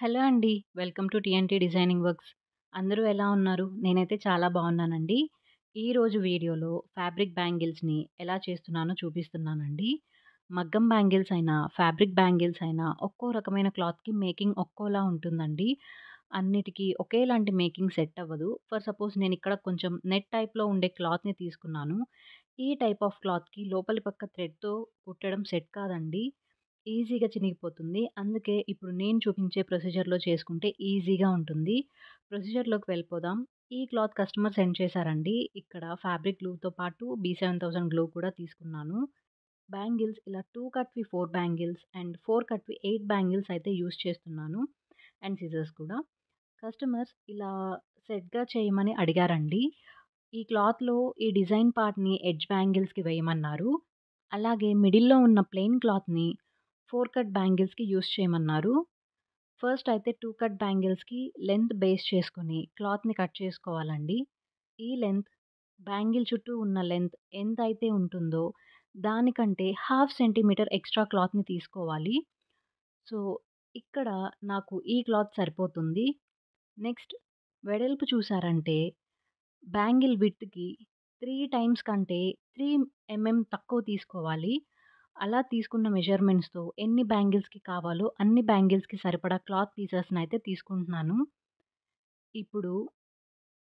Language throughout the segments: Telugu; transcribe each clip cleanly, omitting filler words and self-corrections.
హలో అండి. Welcome to TNT designing works. అందరూ ఎలా ఉన్నారు? నేనైతే చాలా బావున్నానండి. ఈరోజు వీడియోలో ఫ్యాబ్రిక్ బ్యాంగిల్స్‌ని ఎలా చేస్తున్నానో చూపిస్తున్నానండి. మగ్గం బ్యాంగిల్స్ అయినా, ఫ్యాబ్రిక్ బ్యాంగిల్స్ అయినా ఒక్కో రకమైన క్లాత్‌కి మేకింగ్ ఒక్కోలా ఉంటుందండి. అన్నిటికి ఒకేలాంటి మేకింగ్ సెట్ అవ్వదు. ఫర్ సపోజ్ నేనిక్కడ కొంచెం నెట్ టైప్‌లో ఉండే క్లాత్‌ని తీసుకున్నాను. ఈ టైప్ ఆఫ్ క్లాత్‌కి లోపలి పక్క థ్రెడ్‌తో కుట్టడం సెట్ కాదండి. ఈజీగా చినిగిపోతుంది. అందుకే ఇప్పుడు నేను చూపించే ప్రొసీజర్‌లో చేసుకుంటే ఈజీగా ఉంటుంది. ప్రొసీజర్‌లోకి వెళ్ళిపోదాం. ఈ క్లాత్ కస్టమర్ సెండ్ చేశారండి. ఇక్కడ ఫ్యాబ్రిక్ గ్లూతో పాటు B7000 గ్లూ కూడా తీసుకున్నాను. బ్యాంగిల్స్ ఇలా 2 కట్‌వి 4 బ్యాంగిల్స్ అండ్ 4 కట్‌వి 8 బ్యాంగిల్స్ అయితే యూజ్ చేస్తున్నాను. అండ్ సిజర్స్ కూడా. కస్టమర్స్ ఇలా సెట్‌గా చేయమని అడిగారండి. ఈ క్లాత్‌లో ఈ డిజైన్ పార్ట్‌ని ఎడ్జ్ బ్యాంగిల్స్‌కి వేయమన్నారు. అలాగే మిడిల్‌లో ఉన్న ప్లెయిన్ క్లాత్‌ని 4 కట్ బ్యాంగిల్స్‌కి యూజ్ చేయమన్నారు. ఫస్ట్ అయితే 2 కట్ బ్యాంగిల్స్‌కి లెంత్ బేస్ చేసుకొని క్లాత్‌ని కట్ చేసుకోవాలండి. ఈ లెంత్ బ్యాంగిల్ చుట్టూ ఉన్న లెంత్ ఎంతైతే ఉంటుందో దానికంటే హాఫ్ సెంటీమీటర్ ఎక్స్‌ట్రా క్లాత్‌ని తీసుకోవాలి. సో, ఇక్కడ నాకు ఈ క్లాత్ సరిపోతుంది. నెక్స్ట్ వెడల్పు చూసారంటే బ్యాంగిల్ విడ్త్‌కి 3 టైమ్స్ కంటే 3 తక్కువ తీసుకోవాలి. అలా తీసుకున్న మెజర్‌మెంట్స్‌తో ఎన్ని బ్యాంగిల్స్‌కి కావాలో అన్ని బ్యాంగిల్స్‌కి సరిపడా క్లాత్ పీసెస్‌నయితే తీసుకుంటున్నాను. ఇప్పుడు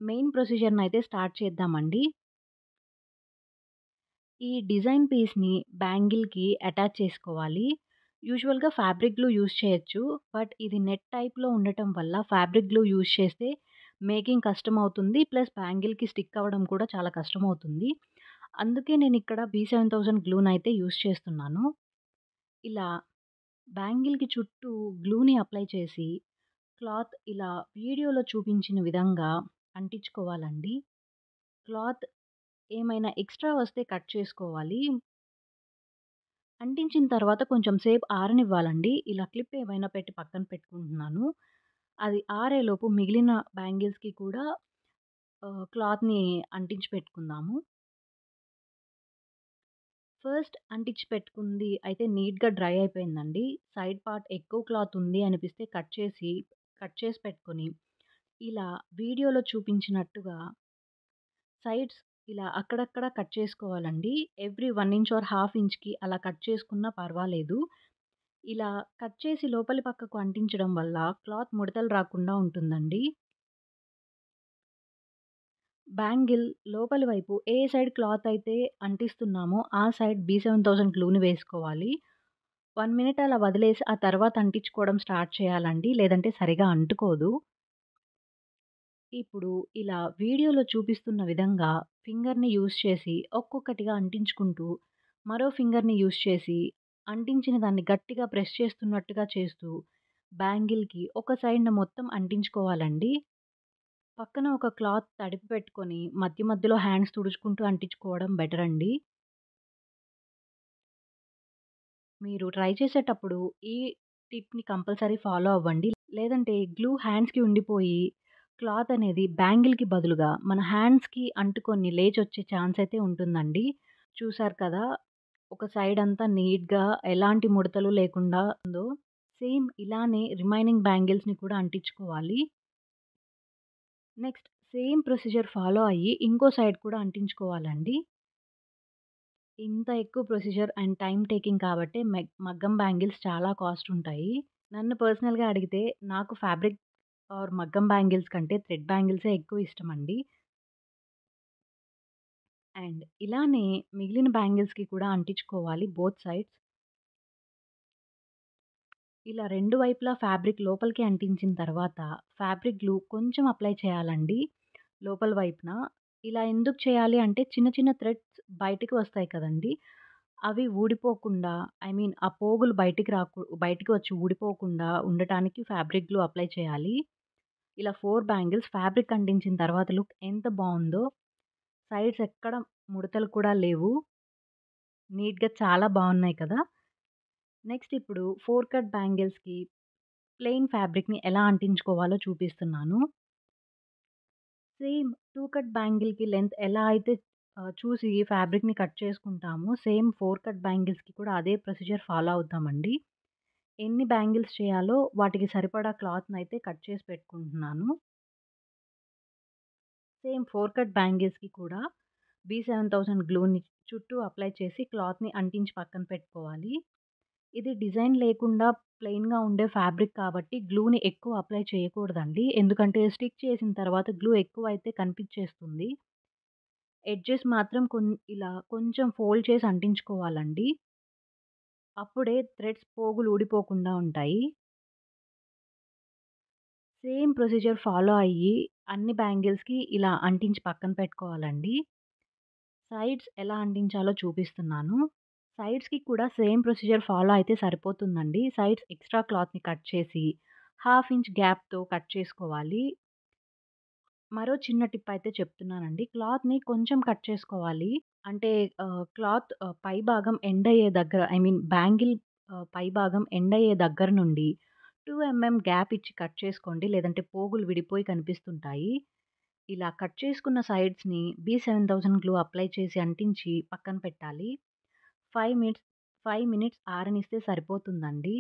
మెయిన్ ప్రొసీజర్‌నయితే స్టార్ట్ చేద్దామండి. ఈ డిజైన్ పీస్‌ని బ్యాంగిల్‌కి అటాచ్ చేసుకోవాలి. యూజువల్‌గా ఫ్యాబ్రిక్ గ్లూ యూజ్ చేయొచ్చు. బట్ ఇది నెట్ టైప్‌లో ఉండటం వల్ల ఫ్యాబ్రిక్ గ్లూ యూజ్ చేస్తే మేకింగ్ కష్టమవుతుంది. ప్లస్ బ్యాంగిల్‌కి స్టిక్ అవ్వడం కూడా చాలా కష్టమవుతుంది. అందుకే నేనిక్కడ B7000 గ్లూనయితే యూజ్ చేస్తున్నాను. ఇలా బ్యాంగిల్‌కి చుట్టూ గ్లూని అప్లై చేసి, క్లాత్ ఇలా వీడియోలో చూపించిన విధంగా అంటించుకోవాలండి. క్లాత్ ఏమైనా ఎక్స్‌ట్రా వస్తే కట్ చేసుకోవాలి. అంటించిన తర్వాత కొంచెం సేపు ఆరనివ్వాలండి. ఇలా క్లిప్ ఏమైనా పెట్టి పక్కన పెట్టుకుంటున్నాను. అది ఆరేలోపు మిగిలిన బ్యాంగిల్స్‌కి కూడా క్లాత్‌ని అంటించి పెట్టుకుందాము. ఫస్ట్ అంటించి పెట్టుకుంది అయితే నీట్‌గా డ్రై అయిపోయిందండి. సైడ్ పార్ట్ ఎక్కువ క్లాత్ ఉంది అనిపిస్తే కట్ చేసి పెట్టుకొని, ఇలా వీడియోలో చూపించినట్టుగా సైడ్స్ ఇలా అక్కడక్కడ కట్ చేసుకోవాలండి. ఎవ్రీ 1 ఇంచ్ ఆర్ హాఫ్ ఇంచ్‌కి అలా కట్ చేసుకున్నా పర్వాలేదు. ఇలా కట్ చేసి లోపలి పక్కకు అంటించడం వల్ల క్లాత్ ముడతలు రాకుండా ఉంటుందండి. బ్యాంగిల్ లోపలి వైపు ఏ సైడ్ క్లాత్ అయితే అంటిస్తున్నామో ఆ సైడ్ B7000 గ్లూని వేసుకోవాలి. 1 మినిట్ అలా వదిలేసి ఆ తర్వాత అంటించుకోవడం స్టార్ట్ చేయాలండి. లేదంటే సరిగా అంటుకోదు. ఇప్పుడు ఇలా వీడియోలో చూపిస్తున్న విధంగా ఫింగర్‌ని యూజ్ చేసి ఒక్కొక్కటిగా అంటించుకుంటూ, మరో ఫింగర్‌ని యూజ్ చేసి అంటించిన దాన్ని గట్టిగా ప్రెస్ చేస్తున్నట్టుగా చేస్తూ, బ్యాంగిల్‌కి ఒక సైడ్‌న మొత్తం అంటించుకోవాలండి. పక్కన ఒక క్లాత్ తడిపి పెట్టుకొని మధ్య మధ్యలో హ్యాండ్స్ తుడుచుకుంటూ అంటించుకోవడం బెటర్ అండి. మీరు ట్రై చేసేటప్పుడు ఈ టిప్‌ని కంపల్సరీ ఫాలో అవ్వండి. లేదంటే గ్లూ హ్యాండ్స్‌కి ఉండిపోయి క్లాత్ అనేది బ్యాంగిల్‌కి బదులుగా మన హ్యాండ్స్‌కి అంటుకొని లేచొచ్చే ఛాన్స్ అయితే ఉంటుందండి. చూసారు కదా! ఒక సైడ్ అంతా నీట్‌గా ఎలాంటి ముడతలు లేకుండా ఉందో, సేమ్ ఇలానే రిమైనింగ్ బ్యాంగిల్స్‌ని కూడా అంటించుకోవాలి. నెక్స్ట్ సేమ్ ప్రొసీజర్ ఫాలో అయ్యి ఇంకో సైడ్ కూడా అంటించుకోవాలండి. ఇంత ఎక్కువ ప్రొసీజర్ అండ్ టైమ్ టేకింగ్ కాబట్టే మగ్గం బ్యాంగిల్స్ చాలా కాస్ట్ ఉంటాయి. నన్ను పర్సనల్‌గా అడిగితే నాకు ఫ్యాబ్రిక్ ఆర్ మగ్గం బ్యాంగిల్స్ కంటే థ్రెడ్ బ్యాంగిల్సే ఎక్కువ ఇష్టమండి. అండ్ ఇలానే మిగిలిన బ్యాంగిల్స్‌కి కూడా అంటించుకోవాలి బోత్ సైడ్స్. ఇలా 2 వైపులా ఫ్యాబ్రిక్ లోపలికి అంటించిన తర్వాత ఫ్యాబ్రిక్ గ్లూ కొంచెం అప్లై చేయాలండి లోపల వైపున. ఇలా ఎందుకు చేయాలి అంటే చిన్న చిన్న థ్రెడ్స్ బయటికి వస్తాయి కదండీ! అవి ఊడిపోకుండా ఆ పోగులు బయటికి వచ్చి ఊడిపోకుండా ఉండటానికి ఫ్యాబ్రిక్ గ్లూ అప్లై చేయాలి. ఇలా 4 బ్యాంగిల్స్ ఫ్యాబ్రిక్ అంటించిన తర్వాత లుక్ ఎంత బావుందో. సైడ్స్ ఎక్కడ ముడతలు కూడా లేవు. నీట్‌గా చాలా బావున్నాయి కదా! నెక్స్ట్ ఇప్పుడు 4 కట్ బ్యాంగిల్స్‌కి ప్లెయిన్ ఫ్యాబ్రిక్‌ని ఎలా అంటించుకోవాలో చూపిస్తున్నాను. సేమ్ 2 కట్ బ్యాంగిల్‌కి లెంత్ ఎలా అయితే చూసి ఫ్యాబ్రిక్‌ని కట్ చేసుకుంటామో సేమ్ 4 కట్ బ్యాంగిల్స్‌కి కూడా అదే ప్రొసీజర్ ఫాలో అవుతామండి. ఎన్ని బ్యాంగిల్స్ చేయాలో వాటికి సరిపడా క్లాత్‌నయితే కట్ చేసి పెట్టుకుంటున్నాను. సేమ్ 4 కట్ బ్యాంగిల్స్‌కి కూడా B7000 గ్లూని చుట్టూ అప్లై చేసి క్లాత్‌ని అంటించి పక్కన పెట్టుకోవాలి. ఇది డిజైన్ లేకుండా ప్లెయిన్‌గా ఉండే ఫ్యాబ్రిక్ కాబట్టి గ్లూని ఎక్కువ అప్లై చేయకూడదండి. ఎందుకంటే స్టిక్ చేసిన తర్వాత గ్లూ ఎక్కువైతే కనిపిచ్చేస్తుంది. ఎడ్జెస్ మాత్రం ఇలా కొంచెం ఫోల్డ్ చేసి అంటించుకోవాలండి. అప్పుడే థ్రెడ్స్ పోగులు ఊడిపోకుండా ఉంటాయి. సేమ్ ప్రొసీజర్ ఫాలో అయ్యి అన్ని బ్యాంగిల్స్‌కి ఇలా అంటించి పక్కన పెట్టుకోవాలండి. సైడ్స్ ఎలా అంటించాలో చూపిస్తున్నాను. సైడ్స్‌కి కూడా సేమ్ ప్రొసీజర్ ఫాలో అయితే సరిపోతుందండి. సైడ్స్ ఎక్స్‌ట్రా క్లాత్‌ని కట్ చేసి హాఫ్ ఇంచ్ గ్యాప్‌తో కట్ చేసుకోవాలి. మరో చిన్న టిప్ అయితే చెప్తున్నానండి. క్లాత్‌ని కొంచెం కట్ చేసుకోవాలి. అంటే క్లాత్ పైభాగం ఎండ్ అయ్యే దగ్గర బ్యాంగిల్ పైభాగం ఎండ్ అయ్యే దగ్గర నుండి 2 గ్యాప్ ఇచ్చి కట్ చేసుకోండి. లేదంటే పోగులు విడిపోయి కనిపిస్తుంటాయి. ఇలా కట్ చేసుకున్న సైడ్స్‌ని B7000 గ్లూ అప్లై చేసి అంటించి పక్కన పెట్టాలి. 5 మినిట్స్ 5 మినిట్స్ ఆరనిస్తే సరిపోతుందండి.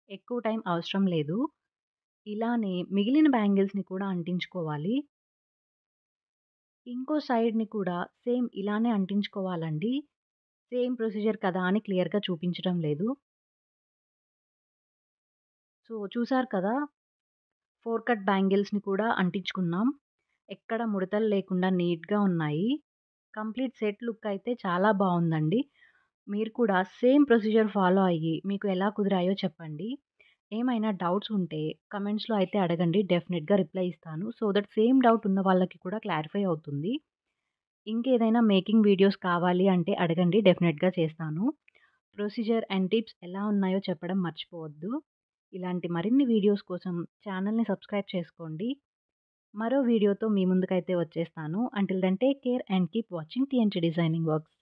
ఎక్కువ టైం అవసరం లేదు. ఇలానే మిగిలిన బ్యాంగిల్స్‌ని కూడా అంటించుకోవాలి. ఇంకో సైడ్‌ని కూడా సేమ్ ఇలానే అంటించుకోవాలండి. సేమ్ ప్రొసీజర్ కదా అని క్లియర్‌గా చూపించడం లేదు. సో, చూసారు కదా! 4 కట్ బ్యాంగిల్స్‌ని కూడా అంటించుకున్నాం. ఎక్కడ ముడతలు లేకుండా నీట్‌గా ఉన్నాయి. కంప్లీట్ సెట్ లుక్ అయితే చాలా బావుందండి. మీరు కూడా సేమ్ ప్రొసీజర్ ఫాలో అయ్యి మీకు ఎలా కుదిరాయో చెప్పండి. ఏమైనా డౌట్స్ ఉంటే కమెంట్స్‌లో అయితే అడగండి. డెఫినిట్‌గా రిప్లై ఇస్తాను. సో దట్ సేమ్ డౌట్ ఉన్న వాళ్ళకి కూడా క్లారిఫై అవుతుంది. ఇంకేదైనా మేకింగ్ వీడియోస్ కావాలి అంటే అడగండి. డెఫినిట్‌గా చేస్తాను. ప్రొసీజర్ అండ్ టిప్స్ ఎలా ఉన్నాయో చెప్పడం మర్చిపోవద్దు. ఇలాంటి మరిన్ని వీడియోస్ కోసం ఛానెల్‌ని సబ్స్క్రైబ్ చేసుకోండి. మరో వీడియోతో మీ ముందుకైతే వచ్చేస్తాను. Until then take care and keep watching TNT designing works.